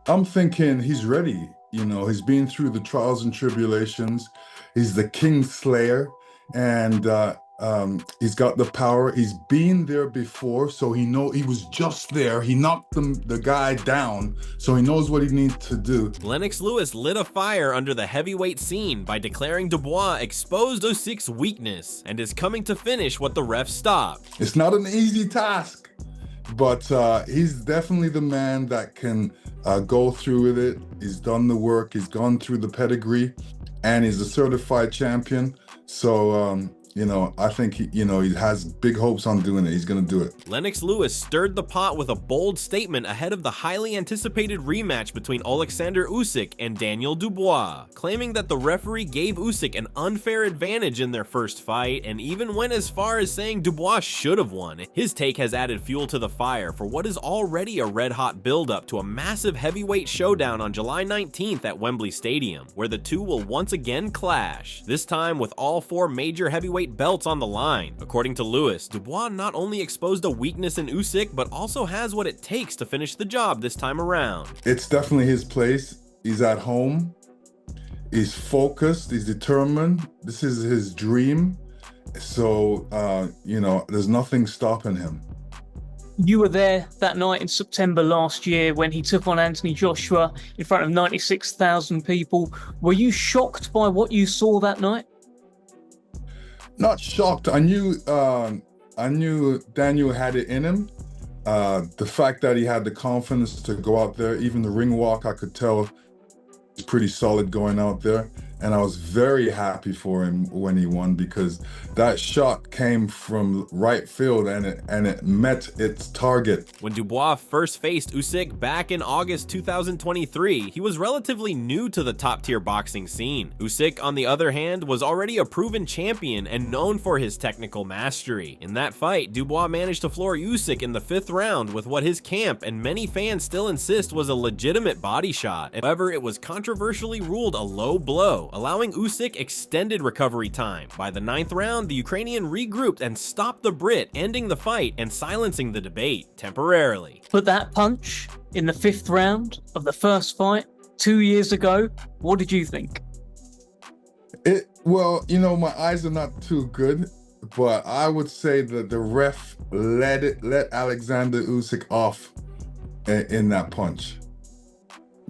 I'm thinking he's ready. You know, he's been through the trials and tribulations. He's the King Slayer, and he's got the power. He's been there before, so he was just there. He knocked the guy down, so he knows what he needs to do. Lennox Lewis lit a fire under the heavyweight scene by declaring Dubois exposed Usyk's weakness and is coming to finish what the ref stopped. It's not an easy task, but he's definitely the man that can go through with it. He's done the work. He's gone through the pedigree, and he's a certified champion. So, you know, I think he has big hopes on doing it. He's going to do it. Lennox Lewis stirred the pot with a bold statement ahead of the highly anticipated rematch between Alexander Usyk and Daniel Dubois, claiming that the referee gave Usyk an unfair advantage in their first fight, and even went as far as saying Dubois should have won. His take has added fuel to the fire for what is already a red-hot build-up to a massive heavyweight showdown on July 19th at Wembley Stadium, where the two will once again clash, this time with all four major heavyweight belts on the line. According to Lewis, Dubois not only exposed a weakness in Usyk, but also has what it takes to finish the job this time around. It's definitely his place. He's at home. He's focused. He's determined. This is his dream. So, you know, there's nothing stopping him. You were there that night in September last year when he took on Anthony Joshua in front of 96,000 people. Were you shocked by what you saw that night? Not shocked. I knew Daniel had it in him. The fact that he had the confidence to go out there, even the ring walk, I could tell he's pretty solid going out there. And I was very happy for him when he won, because that shot came from right field and it met its target. When Dubois first faced Usyk back in August 2023, he was relatively new to the top-tier boxing scene. Usyk, on the other hand, was already a proven champion and known for his technical mastery. In that fight, Dubois managed to floor Usyk in the 5th round with what his camp and many fans still insist was a legitimate body shot. However, it was controversially ruled a low blow, allowing Usyk extended recovery time. By the 9th round, the Ukrainian regrouped and stopped the Brit, ending the fight and silencing the debate temporarily. But that punch in the 5th round of the first fight 2 years ago, what did you think? Well, you know, my eyes are not too good, but I would say that the ref let Alexander Usyk off in that punch.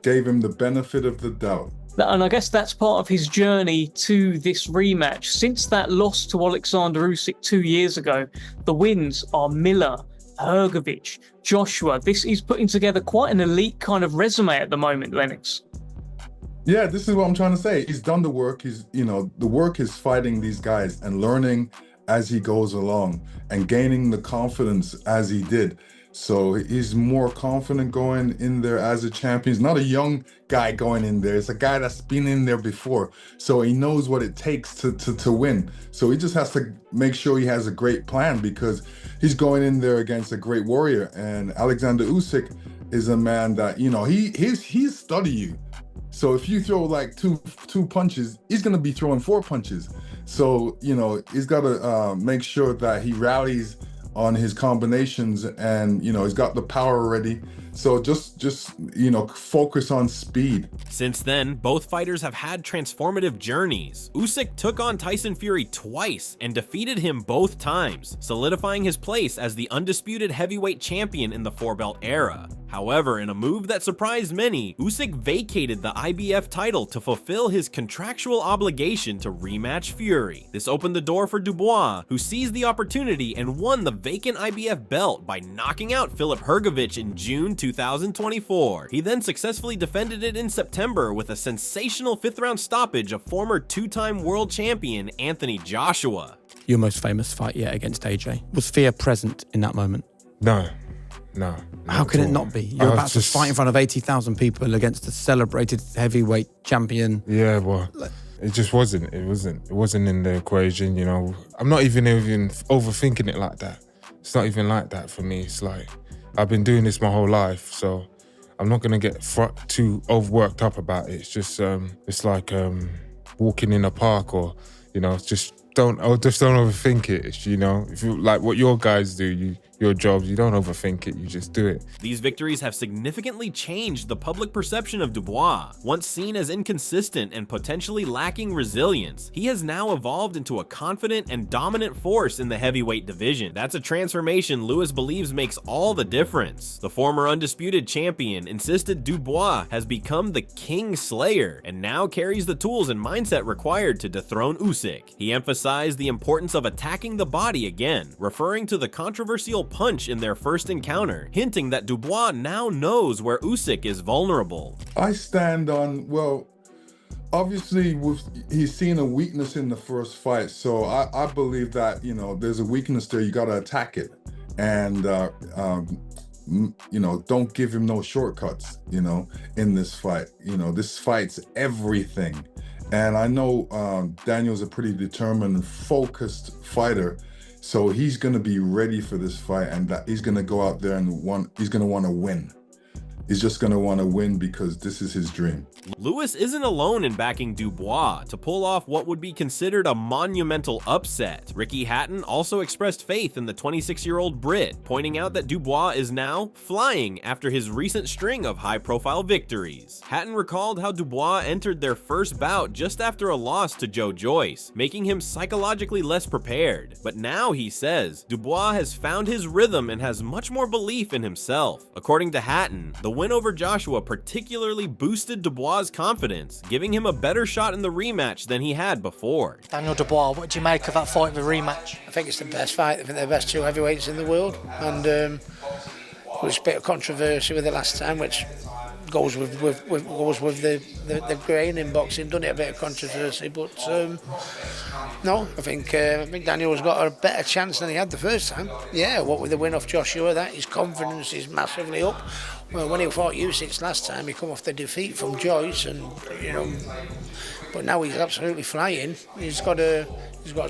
Gave him the benefit of the doubt. And I guess that's part of his journey to this rematch. Since that loss to Alexander Usyk 2 years ago, the wins are Miller, Hrgović, Joshua. This is putting together quite an elite kind of resume at the moment, Lennox. Yeah, this is what I'm trying to say. He's done the work. The work is fighting these guys and learning as he goes along and gaining the confidence as he did. So he's more confident going in there as a champion. He's not a young guy going in there. It's a guy that's been in there before. So he knows what it takes to win. So he just has to make sure he has a great plan, because he's going in there against a great warrior. And Alexander Usyk is a man that, you know, he's study you. So if you throw like two punches, he's going to be throwing 4 punches. So, you know, he's got to make sure that he rallies on his combinations, and you know, he's got the power already. So just you know, focus on speed. Since then, both fighters have had transformative journeys. Usyk took on Tyson Fury twice and defeated him both times, solidifying his place as the undisputed heavyweight champion in the 4-belt era. However, in a move that surprised many, Usyk vacated the IBF title to fulfill his contractual obligation to rematch Fury. This opened the door for Dubois, who seized the opportunity and won the vacant IBF belt by knocking out Filip Hrgović in June 2024. He then successfully defended it in September with a sensational 5th-round stoppage of former 2-time world champion Anthony Joshua. Your most famous fight yet against AJ. Was fear present in that moment? No. How can it not be? You're about to fight in front of 80,000 people against a celebrated heavyweight champion. Yeah, well, it just wasn't. It wasn't in the equation, you know. I'm not even overthinking it like that. It's not even like that for me. It's like, I've been doing this my whole life, so I'm not gonna get too overworked up about it. It's just, it's like walking in a park, or, you know, just don't overthink it. It's, you know, if you like what your guys do, your job. You don't overthink it, you just do it. These victories have significantly changed the public perception of Dubois. Once seen as inconsistent and potentially lacking resilience, he has now evolved into a confident and dominant force in the heavyweight division. That's a transformation Lewis believes makes all the difference. The former undisputed champion insisted Dubois has become the King Slayer and now carries the tools and mindset required to dethrone Usyk. He emphasized the importance of attacking the body again, referring to the controversial punch in their first encounter, hinting that Dubois now knows where Usyk is vulnerable. I stand on, well, obviously he's seen a weakness in the first fight, so I believe that, you know, there's a weakness there, you got to attack it. And, you know, don't give him no shortcuts, you know, in this fight. You know, this fight's everything. And I know Daniel's a pretty determined, focused fighter. So he's going to be ready for this fight, and that he's going to go out there and he's going to want to win. He's just going to want to win because this is his dream. Lewis isn't alone in backing Dubois to pull off what would be considered a monumental upset. Ricky Hatton also expressed faith in the 26-year-old Brit, pointing out that Dubois is now flying after his recent string of high-profile victories. Hatton recalled how Dubois entered their first bout just after a loss to Joe Joyce, making him psychologically less prepared. But now, he says, Dubois has found his rhythm and has much more belief in himself. According to Hatton, the win over Joshua particularly boosted Dubois' confidence, giving him a better shot in the rematch than he had before. Daniel Dubois, what do you make of that fight in the rematch? I think it's the best fight. I think they're the best two heavyweights in the world, and there was a bit of controversy with it last time, which goes with the grain in boxing, doesn't it? A bit of controversy, but no, I think Daniel's got a better chance than he had the first time. Yeah, what with the win off Joshua, that his confidence is massively up. Well, when he fought Usyk last time, he come off the defeat from Joyce, and you know, but now he's absolutely flying. He's got as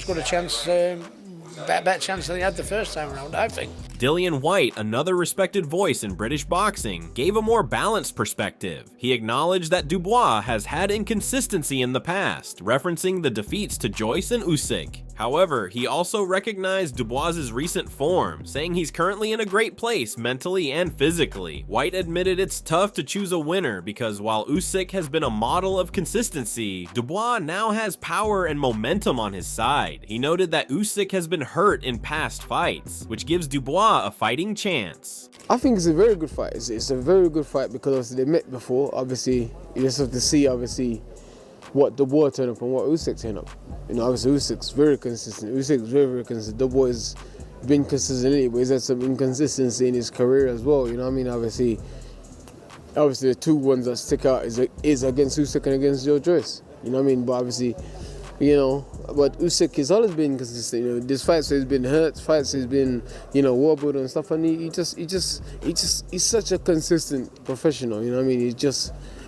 good a chance, better chance than he had the first time around, I think. Dillian Whyte, another respected voice in British boxing, gave a more balanced perspective. He acknowledged that Dubois has had inconsistency in the past, referencing the defeats to Joyce and Usyk. However, he also recognized Dubois' recent form, saying he's currently in a great place mentally and physically. Whyte admitted it's tough to choose a winner because while Usyk has been a model of consistency, Dubois now has power and momentum on his side. He noted that Usyk has been hurt in past fights, which gives Dubois a fighting chance. I think it's a very good fight. It's a very good fight because they met before. Obviously, you just have to see what Dubois turned up and what Usyk turned up. You know, obviously Usyk's very consistent. Usyk's very, very consistent. Dubois has been consistent, but he's had some inconsistency in his career as well. You know what I mean? Obviously the two ones that stick out is against Usyk and against Joe Joyce. You know what I mean? But obviously, you know, but Usyk has always been consistent. You know, this fights he's been hurt, fights he's been, you know, wobbled and stuff, and he's such a consistent professional. You know what I mean?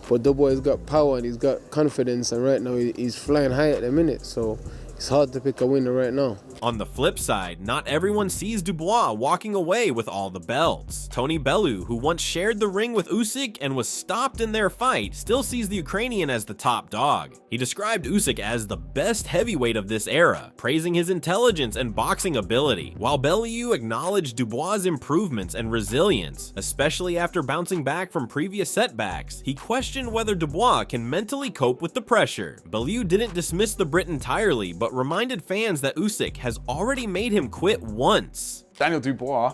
But Dubois has got power and he's got confidence, and right now he's flying high at the minute, so it's hard to pick a winner right now. On the flip side, not everyone sees Dubois walking away with all the belts. Tony Bellew, who once shared the ring with Usyk and was stopped in their fight, still sees the Ukrainian as the top dog. He described Usyk as the best heavyweight of this era, praising his intelligence and boxing ability, while Bellew acknowledged Dubois' improvements and resilience, especially after bouncing back from previous setbacks. He questioned whether Dubois can mentally cope with the pressure. Bellew didn't dismiss the Brit entirely, but reminded fans that Usyk has already made him quit once. Daniel Dubois,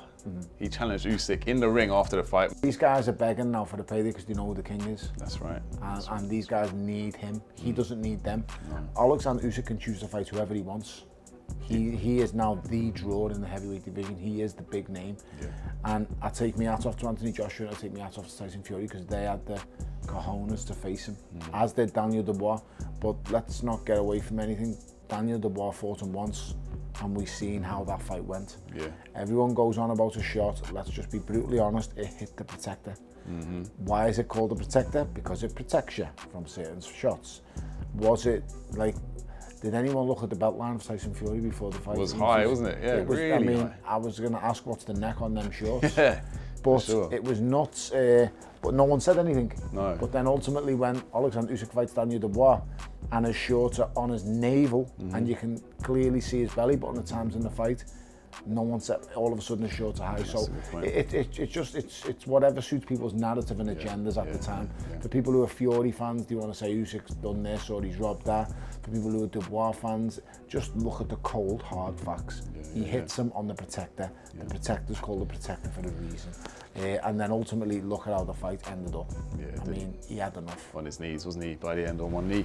he challenged Usyk in the ring after the fight. These guys are begging now for the payday because they know who the king is. That's right. And these guys need him. He doesn't need them. Alexander Usyk can choose to fight whoever he wants. He is now the draw in the heavyweight division. He is the big name. Yeah. And I take my hat off to Anthony Joshua, and I take my hat off to Tyson Fury because they had the cojones to face him, as did Daniel Dubois. But let's not get away from anything. Daniel Dubois fought him once, and we've seen how that fight went. Yeah. Everyone goes on about a shot. Let's just be brutally honest, it hit the protector. Why is it called a protector? Because it protects you from certain shots. Was it like, did anyone look at the belt line of Tyson Fury before the fight? It was high, wasn't it? Yeah, it was, really I mean, high. I was going to ask what's the neck on them shorts. Yeah, but sure. It was nuts. But no one said anything. No. But then ultimately when Alexander Usyk fights Daniel Dubois and his shorts are on his navel and you can clearly see his belly button at times in the fight, No one said all of a sudden is short to high. So it's whatever suits people's narrative and agendas at the time. For people who are Fury fans, do you want to say Usyk's done this or he's robbed that? For people who are Dubois fans, just look at the cold, hard facts. He hits him on the protector. The protector's called the protector for a reason. And then ultimately, look at how the fight ended up. I mean, he had enough. On his knees, wasn't he? By the end, on one knee.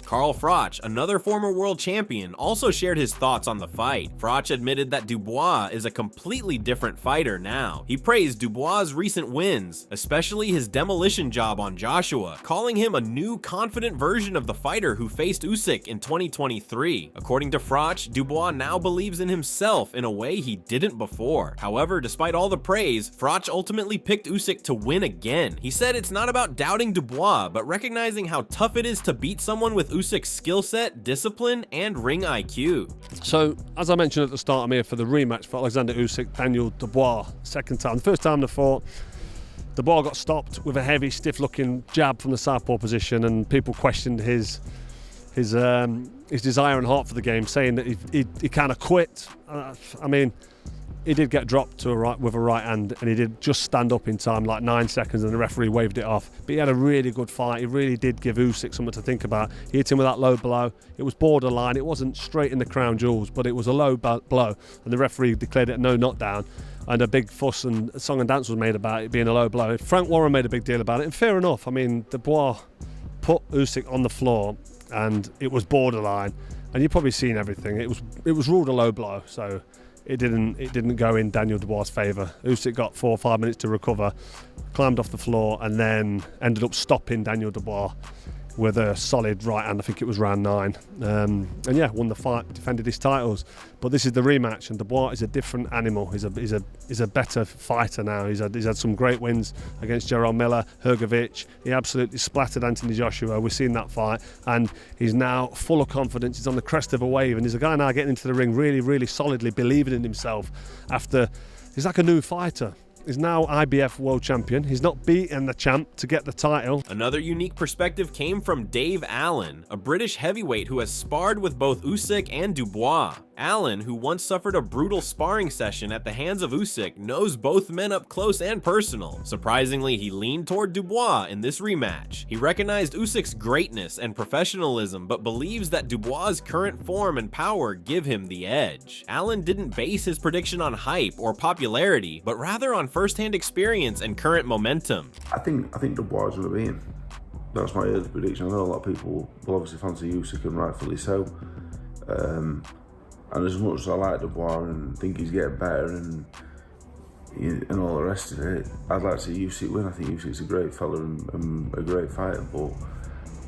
Carl Froch, another former world champion, also shared his thoughts on the fight. Froch admitted that Dubois is a completely different fighter now. He praised Dubois' recent wins, especially his demolition job on Joshua, calling him a new, confident version of the fighter who faced Usyk in 2023. According to Froch, Dubois now believes in himself in a way he didn't before. However, despite all the praise, Froch ultimately picked Usyk to win again. He said it's not about doubting Dubois, but recognizing how tough it is to beat someone with Usyk's skill set, discipline, and ring IQ. So, as I mentioned at the start, I'm here for the rematch for Alexander Usyk, Daniel Dubois. Second time. The first time they fought, Dubois got stopped with a heavy, stiff-looking jab from the southpaw position, and people questioned his desire and heart for the game, saying that he kind of quit. I mean, he did get dropped with a right hand, and he did just stand up in time, like 9 seconds, and the referee waved it off. But he had a really good fight. He really did give Usyk something to think about. He hit him with that low blow. It was borderline. It wasn't straight in the crown jewels, but it was a low blow, and the referee declared it no knockdown. And a big fuss and song and dance was made about it being a low blow. Frank Warren made a big deal about it, and fair enough. I mean, Dubois put Usyk on the floor, and it was borderline. And you've probably seen everything. It was ruled a low blow, so it didn't go in Daniel Dubois' favour. Usyk got 4 or 5 minutes to recover, climbed off the floor, and then ended up stopping Daniel Dubois with a solid right hand. I think it was round 9. And yeah, won the fight, defended his titles. But this is the rematch, and Dubois is a different animal. He's a better fighter now. He's had some great wins against Gerald Miller, Hrgovic. He absolutely splattered Anthony Joshua. We've seen that fight, and he's now full of confidence. He's on the crest of a wave, and he's a guy now getting into the ring really, really solidly, believing in himself. He's like a new fighter. He's now IBF world champion. He's not beaten the champ to get the title. Another unique perspective came from Dave Allen, a British heavyweight who has sparred with both Usyk and Dubois. Allen, who once suffered a brutal sparring session at the hands of Usyk, knows both men up close and personal. Surprisingly, he leaned toward Dubois in this rematch. He recognized Usyk's greatness and professionalism, but believes that Dubois' current form and power give him the edge. Allen didn't base his prediction on hype or popularity, but rather on first-hand experience and current momentum. I think Dubois is going to beat him. That's my early prediction. I know a lot of people will obviously fancy Usyk, and rightfully so. And as much as I like Dubois and think he's getting better and all the rest of it, I'd like to see Usyk win. I think Usyk's a great fella and a great fighter, but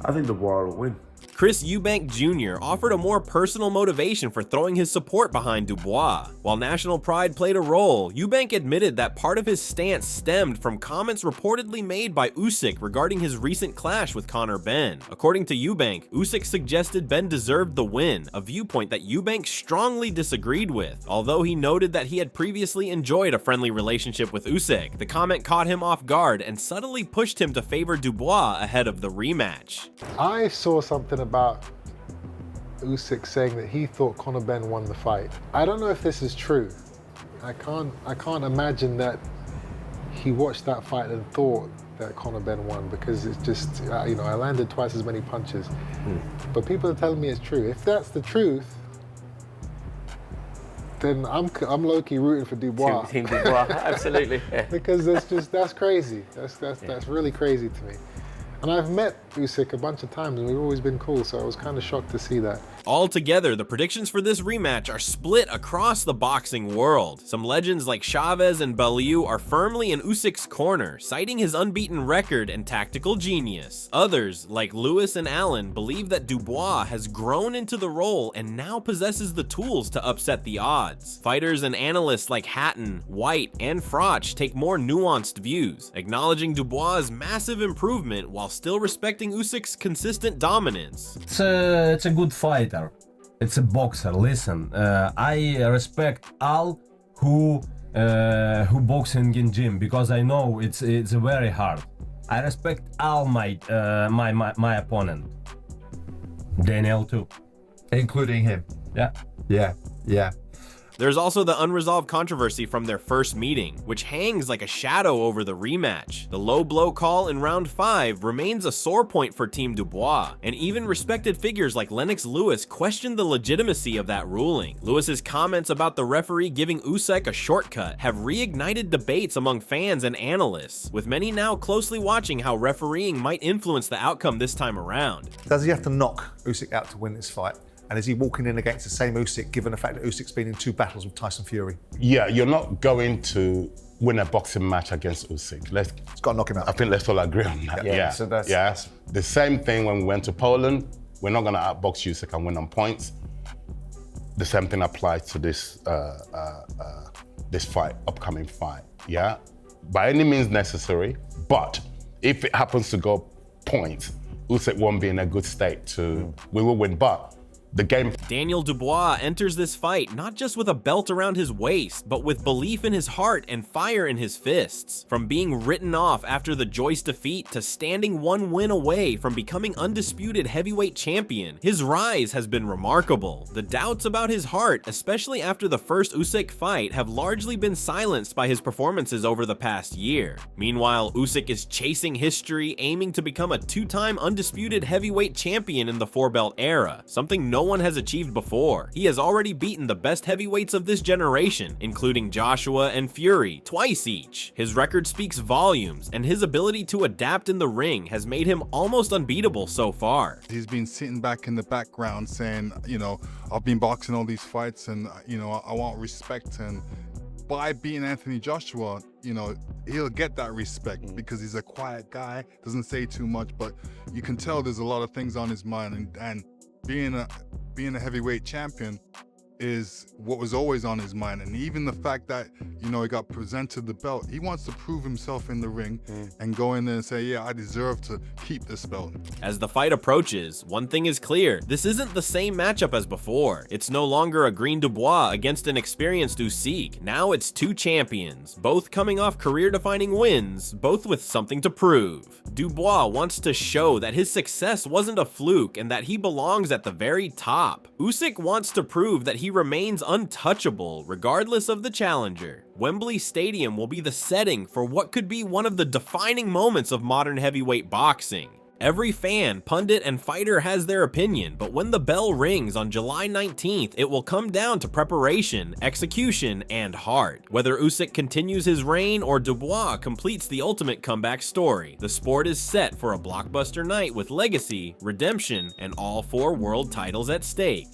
I think Dubois will win. Chris Eubank Jr. offered a more personal motivation for throwing his support behind Dubois. While national pride played a role, Eubank admitted that part of his stance stemmed from comments reportedly made by Usyk regarding his recent clash with Conor Benn. According to Eubank, Usyk suggested Benn deserved the win, a viewpoint that Eubank strongly disagreed with. Although he noted that he had previously enjoyed a friendly relationship with Usyk, the comment caught him off guard and subtly pushed him to favor Dubois ahead of the rematch. I saw something about Usyk saying that he thought Conor Benn won the fight. I don't know if this is true. I can't imagine that he watched that fight and thought that Conor Benn won, because it's just, I landed twice as many punches. But people are telling me it's true. If that's the truth, then I'm low-key rooting for Dubois. Team Dubois, absolutely. Yeah. Because that's crazy. That's really crazy to me. And I've met Usyk a bunch of times, and we've always been cool, so I was kind of shocked to see that. Altogether, the predictions for this rematch are split across the boxing world. Some legends like Chavez and Bellew are firmly in Usyk's corner, citing his unbeaten record and tactical genius. Others, like Lewis and Allen, believe that Dubois has grown into the role and now possesses the tools to upset the odds. Fighters and analysts like Hatton, White, and Froch take more nuanced views, acknowledging Dubois' massive improvement while still respecting Usyk's consistent dominance. It's a good fighter. It's a boxer. Listen, I respect all who boxing in gym, because I know it's very hard. I respect all my opponent. Daniel too, including him. Yeah. Yeah. There's also the unresolved controversy from their first meeting, which hangs like a shadow over the rematch. The low blow call in round 5 remains a sore point for Team Dubois, and even respected figures like Lennox-Lewis questioned the legitimacy of that ruling. Lewis's comments about the referee giving Usyk a shortcut have reignited debates among fans and analysts, with many now closely watching how refereeing might influence the outcome this time around. Does he have to knock Usyk out to win this fight? And is he walking in against the same Usyk, given the fact that Usyk's been in 2 battles with Tyson Fury? Yeah, you're not going to win a boxing match against Usyk. It's got to knock him out. I think let's all agree on that. Yeah, So that's the same thing when we went to Poland. We're not going to outbox Usyk and win on points. The same thing applies to this this fight, upcoming fight. Yeah, by any means necessary. But if it happens to go points, Usyk won't be in a good state to. We will win, but. The game. Daniel Dubois enters this fight not just with a belt around his waist, but with belief in his heart and fire in his fists. From being written off after the Joyce defeat to standing 1 win away from becoming undisputed heavyweight champion, his rise has been remarkable. The doubts about his heart, especially after the first Usyk fight, have largely been silenced by his performances over the past year. Meanwhile, Usyk is chasing history, aiming to become a 2-time undisputed heavyweight champion in the 4-belt era, something no one has achieved before. He has already beaten the best heavyweights of this generation, including Joshua and Fury, twice each. His record speaks volumes, and his ability to adapt in the ring has made him almost unbeatable so far. He's been sitting back in the background saying, you know, I've been boxing all these fights and, you know, I want respect. And by beating Anthony Joshua, you know, he'll get that respect because he's a quiet guy, doesn't say too much, but you can tell there's a lot of things on his mind, and being a heavyweight champion is what was always on his mind. And even the fact that, you know, he got presented the belt, he wants to prove himself in the ring and go in there and say, yeah, I deserve to keep this belt. As the fight approaches, one thing is clear: this isn't the same matchup as before. It's no longer a green Dubois against an experienced Usyk. Now it's 2 champions, both coming off career-defining wins, both with something to prove. Dubois wants to show that his success wasn't a fluke and that he belongs at the very top. Usyk wants to prove that he remains untouchable regardless of the challenger. Wembley Stadium will be the setting for what could be one of the defining moments of modern heavyweight boxing. Every fan, pundit, and fighter has their opinion, but when the bell rings on July 19th, it will come down to preparation, execution, and heart. Whether Usyk continues his reign or Dubois completes the ultimate comeback story, the sport is set for a blockbuster night with legacy, redemption, and all 4 world titles at stake.